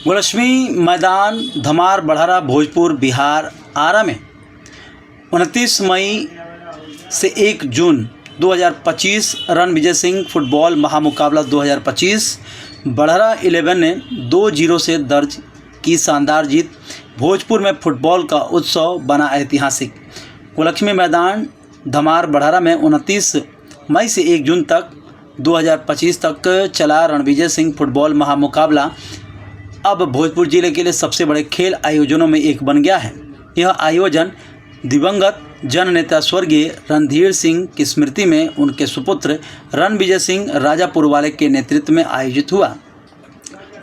गोलक्ष्मी मैदान धमार बड़हरा भोजपुर बिहार आरा में 29 मई से 1 जून 2025 रणविजय सिंह फुटबॉल महामुकाबला 2025 बड़हरा 11 ने 2-0 से दर्ज की शानदार जीत। भोजपुर में फुटबॉल का उत्सव बना ऐतिहासिक। गोलक्ष्मी मैदान धमार बड़हरा में 29 मई से 1 जून तक 2025 तक चला रणविजय सिंह फुटबॉल महामुकाबला अब भोजपुर जिले के लिए सबसे बड़े खेल आयोजनों में एक बन गया है। यह आयोजन दिवंगत जननेता स्वर्गीय रणधीर सिंह की स्मृति में उनके सुपुत्र रणविजय सिंह राजापुर वाले के नेतृत्व में आयोजित हुआ।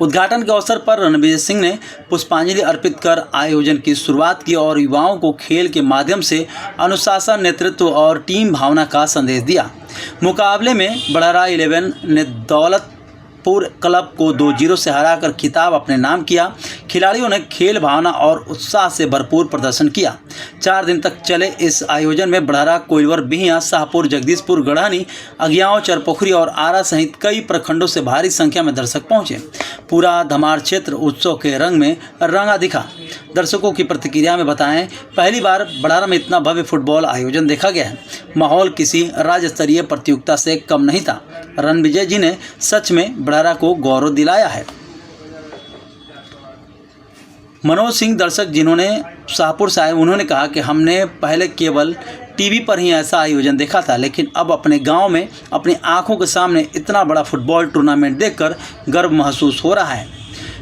उद्घाटन के अवसर पर रणविजय सिंह ने पुष्पांजलि अर्पित कर आयोजन की शुरुआत की और युवाओं को खेल के माध्यम से अनुशासन, नेतृत्व और टीम भावना का संदेश दिया। मुकाबले में बड़हरा 11 ने दौलतपुर क्लब को 2-0 से हराकर खिताब अपने नाम किया। खिलाड़ियों ने खेल भावना और उत्साह से भरपूर प्रदर्शन किया। 4 दिन तक चले इस आयोजन में बड़हरा, कोइलवर, बिहियां, शाहपुर, जगदीशपुर, गढ़ानी, अगियाओं, चरपोखरी और आरा सहित कई प्रखंडों से भारी संख्या में दर्शक पहुंचे। पूरा धमार क्षेत्र उत्सव के रंग में रंगा दिखा। दर्शकों की प्रतिक्रिया में बताएं, पहली बार बड़हरा में इतना भव्य फुटबॉल आयोजन देखा गया है। माहौल किसी राज्य स्तरीय प्रतियोगिता से कम नहीं था। रणविजय जी ने सच में बड़हरा को गौरव दिलाया है। मनोज सिंह दर्शक जिन्होंने शाहपुर से आए, उन्होंने कहा कि हमने पहले केवल टीवी पर ही ऐसा आयोजन देखा था, लेकिन अब अपने गांव में अपनी आंखों के सामने इतना बड़ा फुटबॉल टूर्नामेंट देखकर गर्व महसूस हो रहा है।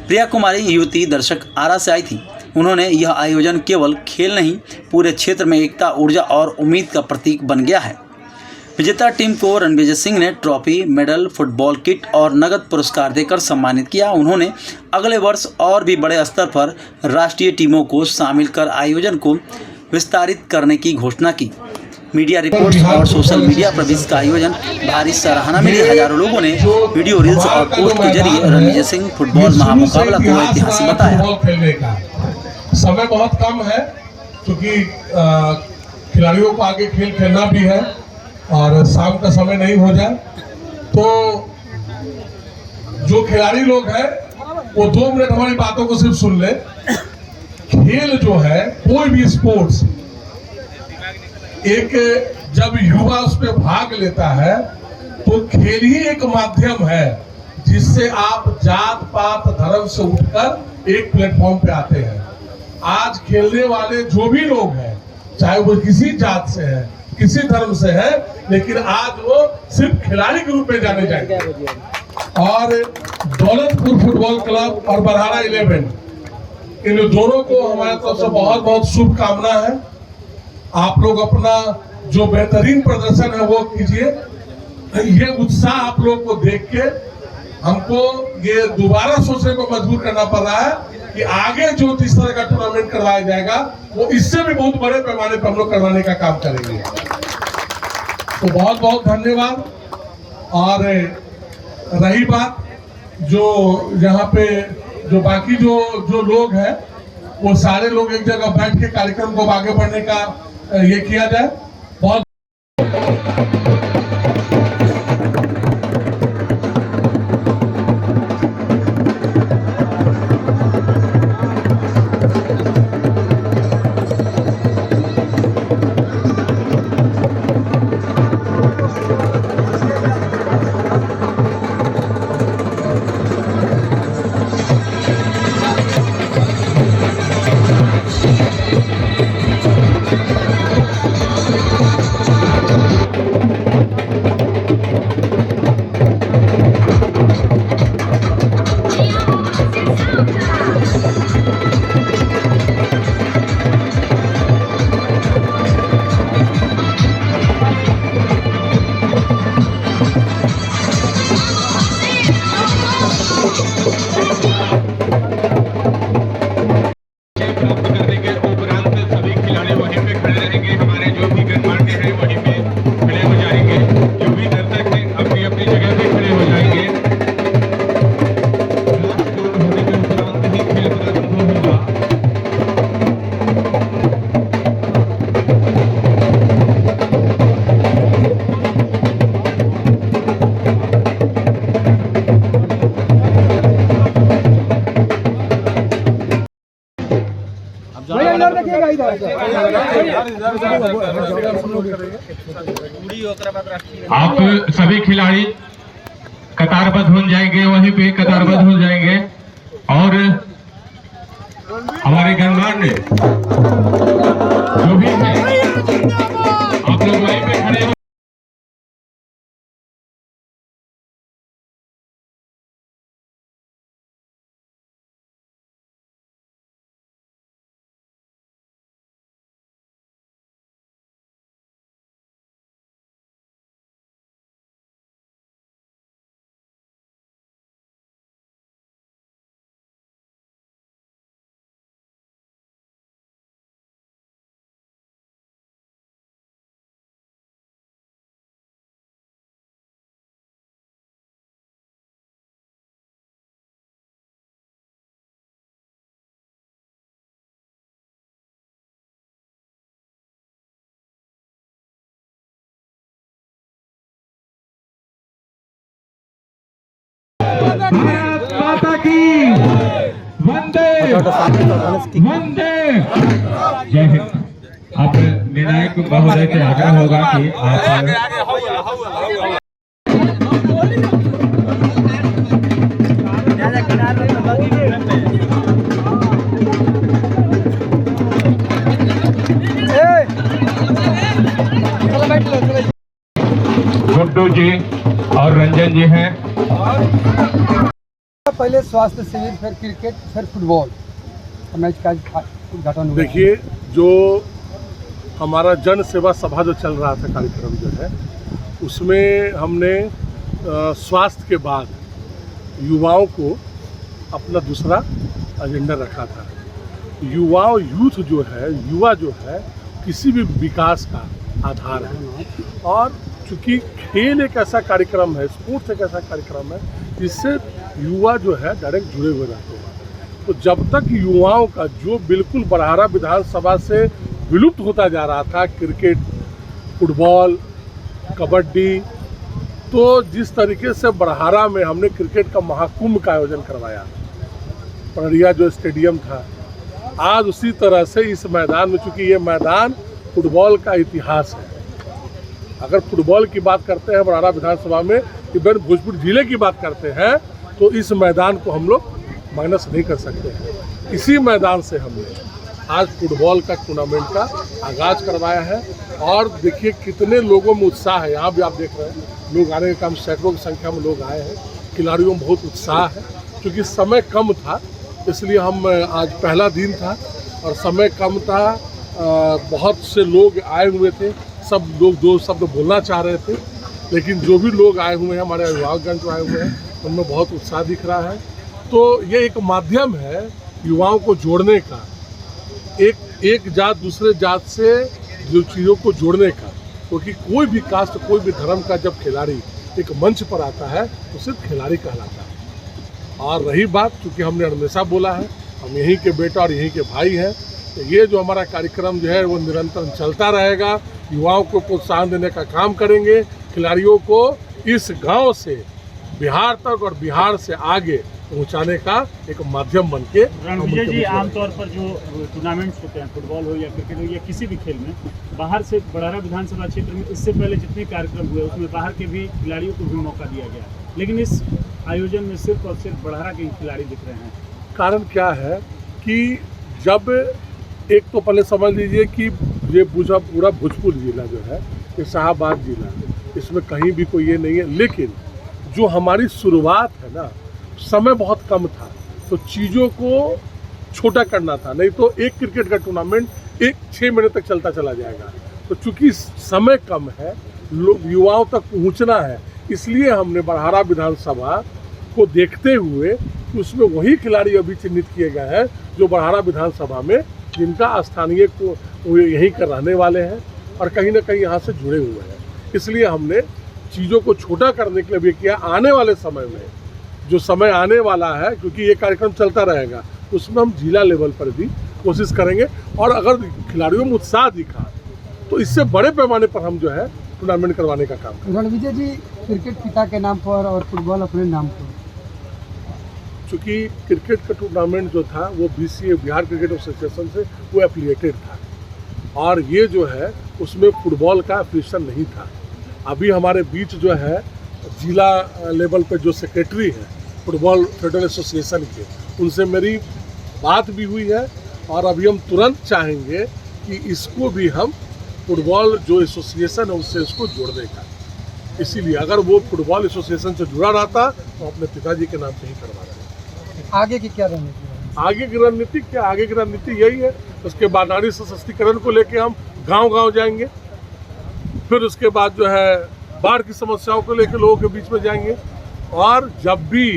प्रिया कुमारी युवती दर्शक आरा से आई थी। उन्होंने यह आयोजन केवल खेल नहीं, पूरे क्षेत्र में एकता, ऊर्जा और उम्मीद का प्रतीक बन गया है। विजेता टीम को रणविजय सिंह ने ट्रॉफी, मेडल, फुटबॉल किट और नगद पुरस्कार देकर सम्मानित किया। उन्होंने अगले वर्ष और भी बड़े स्तर पर राष्ट्रीय टीमों को शामिल कर आयोजन को विस्तारित करने की घोषणा की। मीडिया रिपोर्ट्स और सोशल मीडिया पर भी इसका आयोजन भारी सराहना मिली। हजारों लोगों ने वीडियो, रील्स और पोस्ट के जरिए रणविजय सिंह फुटबॉल महामुकाबला को ऐतिहासिक बताया। समय बहुत कम है क्योंकि खिलाड़ियों को आगे खेल खेलना भी है और शाम का समय नहीं हो जाए, तो जो खिलाड़ी लोग हैं वो 2 मिनट हमारी बातों को सिर्फ सुन ले। खेल जो है, कोई भी स्पोर्ट्स, एक जब युवा उस पर भाग लेता है तो खेल ही एक माध्यम है जिससे आप जात पात धर्म से उठकर एक प्लेटफॉर्म पे आते हैं। आज खेलने वाले जो भी लोग हैं, चाहे वो किसी जात से है, किसी धर्म से है, लेकिन आज वो सिर्फ खिलाड़ी के रूप में जाने जाएंगे। और दौलतपुर फुटबॉल क्लब और बड़हरा 11, इन दोनों को हमारे तरफ से बहुत बहुत शुभकामना है। आप लोग अपना जो बेहतरीन प्रदर्शन है वो कीजिए। ये उत्साह आप लोग को देख के हमको ये दोबारा सोचने को मजबूर करना पड़ रहा है कि आगे जो इस तरह का टूर्नामेंट करवाया जाएगा वो इससे भी बहुत बड़े पैमाने पर हम लोग करवाने का काम करेंगे। तो बहुत बहुत धन्यवाद। और रही बात जो यहाँ पे जो बाकी जो लोग हैं, वो सारे लोग एक जगह बैठ के कार्यक्रम को आगे बढ़ने का ये किया जाए। बहुत आप सभी खिलाड़ी कतारबद्ध हो जाएंगे, वहीं पे कतारबद्ध हो जाएंगे और हमारे गणमान्य जो भी है आप लोग वहीं पे खड़े हो। भारत माता की वंदे वंदे जय हिंद। अब निर्णायक महोदय से आग्रह होगा कि आप गुड्डू जी और रंजन जी हैं। पहले स्वास्थ्य शिविर, फिर क्रिकेट, फिर फुटबॉल मैच का उद्घाटन हुआ। देखिए, जो हमारा जन सेवा सभा जो चल रहा था कार्यक्रम जो है, उसमें हमने स्वास्थ्य के बाद युवाओं को अपना दूसरा एजेंडा रखा था। यूथ जो है, युवा जो है, किसी भी विकास का आधार है और चूँकि खेल एक ऐसा कार्यक्रम है, स्पोर्ट्स एक ऐसा कार्यक्रम है जिससे युवा जो है डायरेक्ट जुड़े हुए रहते हैं। तो जब तक युवाओं का जो बिल्कुल बड़हारा विधानसभा से विलुप्त होता जा रहा था, क्रिकेट, फुटबॉल, कबड्डी, तो जिस तरीके से बड़हारा में हमने क्रिकेट का महाकुंभ का आयोजन करवाया, पड़रिया जो स्टेडियम था, आज उसी तरह से इस मैदान में, चूँकि ये मैदान फुटबॉल का इतिहास है। अगर फुटबॉल की बात करते हैं बड़हारा विधानसभा में, इवन भोजपुर जिले की बात करते हैं, तो इस मैदान को हम लोग माइनस नहीं कर सकते हैं। इसी मैदान से हमने आज फुटबॉल का टूर्नामेंट का आगाज़ करवाया है और देखिए कितने लोगों में उत्साह है। यहाँ भी आप देख रहे हैं लोग आने का, हम सैकड़ों की संख्या में लोग आए हैं। खिलाड़ियों में बहुत उत्साह है। क्योंकि समय कम था इसलिए हम, आज पहला दिन था और समय कम था, बहुत से लोग आए हुए थे। सब लोग दो शब्द बोलना चाह रहे थे, लेकिन जो भी लोग आए हुए हैं, हमारे अभिभावकगण जो आए हुए हैं, उनमें बहुत उत्साह दिख रहा है। तो ये एक माध्यम है युवाओं को जोड़ने का, एक जात दूसरे जात से जो चीज़ों को जोड़ने का। क्योंकि कोई भी कास्ट, कोई भी धर्म का जब खिलाड़ी एक मंच पर आता है तो सिर्फ खिलाड़ी कहलाता है। और रही बात, चूँकि हमने हमेशा बोला है हम यहीं के बेटा और यहीं के भाई हैं, तो ये जो हमारा कार्यक्रम जो है वो निरंतर चलता रहेगा। युवाओं को प्रोत्साहन देने का काम करेंगे, खिलाड़ियों को इस गांव से बिहार तक और बिहार से आगे पहुंचाने का एक माध्यम बन के। रणविजय जी, आमतौर पर जो टूर्नामेंट्स होते हैं, फुटबॉल हो या क्रिकेट हो या किसी भी खेल में, बाहर से बड़हारा विधानसभा क्षेत्र में इससे पहले जितने कार्यक्रम हुए उसमें बाहर के भी खिलाड़ियों को भी मौका दिया गया, लेकिन इस आयोजन में सिर्फ और सिर्फ बड़हारा के खिलाड़ी दिख रहे हैं। कारण क्या है कि जब एक तो पहले समझ लीजिए कि ये पूरा भोजपुर जिला जो है, ये शाहाबाद जिला, इसमें कहीं भी कोई ये नहीं है। लेकिन जो हमारी शुरुआत है ना, समय बहुत कम था, तो चीज़ों को छोटा करना था। नहीं तो एक क्रिकेट का टूर्नामेंट 6 महीने तक चलता चला जाएगा। तो चूँकि समय कम है, युवाओं तक पहुँचना है, इसलिए हमने बड़हारा विधानसभा को देखते हुए उसमें वही खिलाड़ी अभी चिन्हित किए गए हैं जो बड़हारा विधानसभा में, जिनका स्थानीय को यहीं कर रहने वाले हैं और कहीं ना कहीं यहाँ से जुड़े हुए हैं। इसलिए हमने चीज़ों को छोटा करने के लिए भी किया। आने वाले समय में, जो समय आने वाला है, क्योंकि ये कार्यक्रम चलता रहेगा, उसमें हम जिला लेवल पर भी कोशिश करेंगे। और अगर खिलाड़ियों में उत्साह दिखा तो इससे बड़े पैमाने पर हम जो है टूर्नामेंट करवाने का काम करेंगे। रणविजय जी, क्रिकेट पिता के नाम पर और फुटबॉल अपने नाम पर। चूँकि क्रिकेट का टूर्नामेंट जो था वो BCA, बिहार क्रिकेट एसोसिएशन से वो एफिलिएटेड था, और ये जो है उसमें फुटबॉल का एफिलिएशन नहीं था। अभी हमारे बीच जो है जिला लेवल पे जो सेक्रेटरी है फुटबॉल फेडरल एसोसिएशन के, उनसे मेरी बात भी हुई है और अभी हम तुरंत चाहेंगे कि इसको भी हम फुटबॉल जो एसोसिएशन है उससे इसको जोड़ने का। इसीलिए अगर वो फुटबॉल एसोसिएशन से जुड़ा रहता तो अपने पिताजी के नाम से ही करवा रहे। आगे की क्या रणनीति है? आगे की रणनीति क्या, आगे की रणनीति यही है। उसके बाद नारी सशक्तिकरण को लेके हम गांव-गांव जाएंगे, फिर उसके बाद जो है बाढ़ की समस्याओं को लेकर लोगों के बीच में जाएंगे और जब भी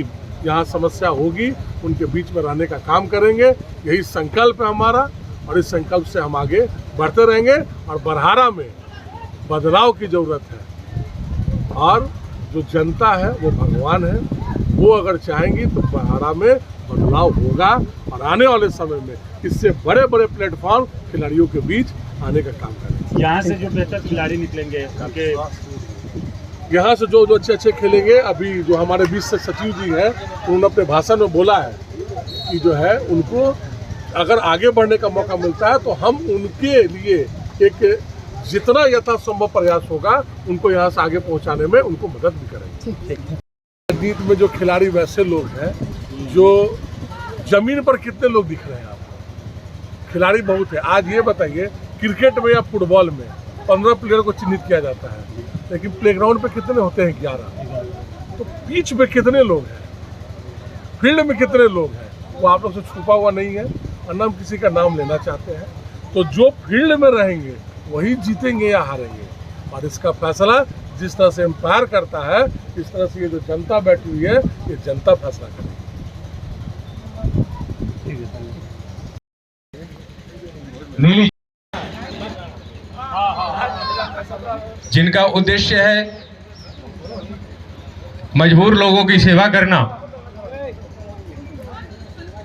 यहाँ समस्या होगी उनके बीच में रहने का काम करेंगे। यही संकल्प है हमारा और इस संकल्प से हम आगे बढ़ते रहेंगे। और बरहारा में बदलाव की ज़रूरत है और जो जनता है वो भगवान है, वो अगर चाहेंगी तो बरहारा में बदलाव होगा और आने वाले समय में इससे बड़े बड़े प्लेटफॉर्म खिलाड़ियों के बीच आने का काम करेंगे। यहाँ से जो बेहतर खिलाड़ी निकलेंगे उनके यहाँ से जो अच्छे खेलेंगे, अभी जो हमारे बीच से सचिव जी हैं उन्होंने अपने भाषण में बोला है कि जो है उनको अगर आगे बढ़ने का मौका मिलता है तो हम उनके लिए एक जितना यथासंभव प्रयास होगा उनको यहाँ से आगे पहुँचाने में उनको मदद भी करेंगे। राजनीति में जो खिलाड़ी वैसे लोग हैं जो जमीन पर कितने लोग दिख रहे हैं आपको? खिलाड़ी बहुत है। आज ये बताइए क्रिकेट में या फुटबॉल में 15 प्लेयर को चिन्हित किया जाता है, लेकिन प्लेग्राउंड पे कितने होते हैं? 11। तो पिच पे कितने लोग हैं, फील्ड में कितने लोग हैं, वो आप लोग से छुपा हुआ नहीं है और ना हम किसी का नाम लेना चाहते हैं। तो जो फील्ड में रहेंगे वही जीतेंगे या हारेंगे और इसका फैसला जिस तरह से एम्पायर करता है इस तरह से ये जो जनता बैठी हुई है ये जनता फैसला करेगी। नीली जिनका उद्देश्य है मजबूर लोगों की सेवा करना,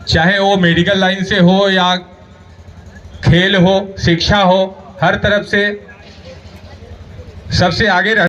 चाहे वो मेडिकल लाइन से हो या खेल हो, शिक्षा हो, हर तरफ से सबसे आगे रह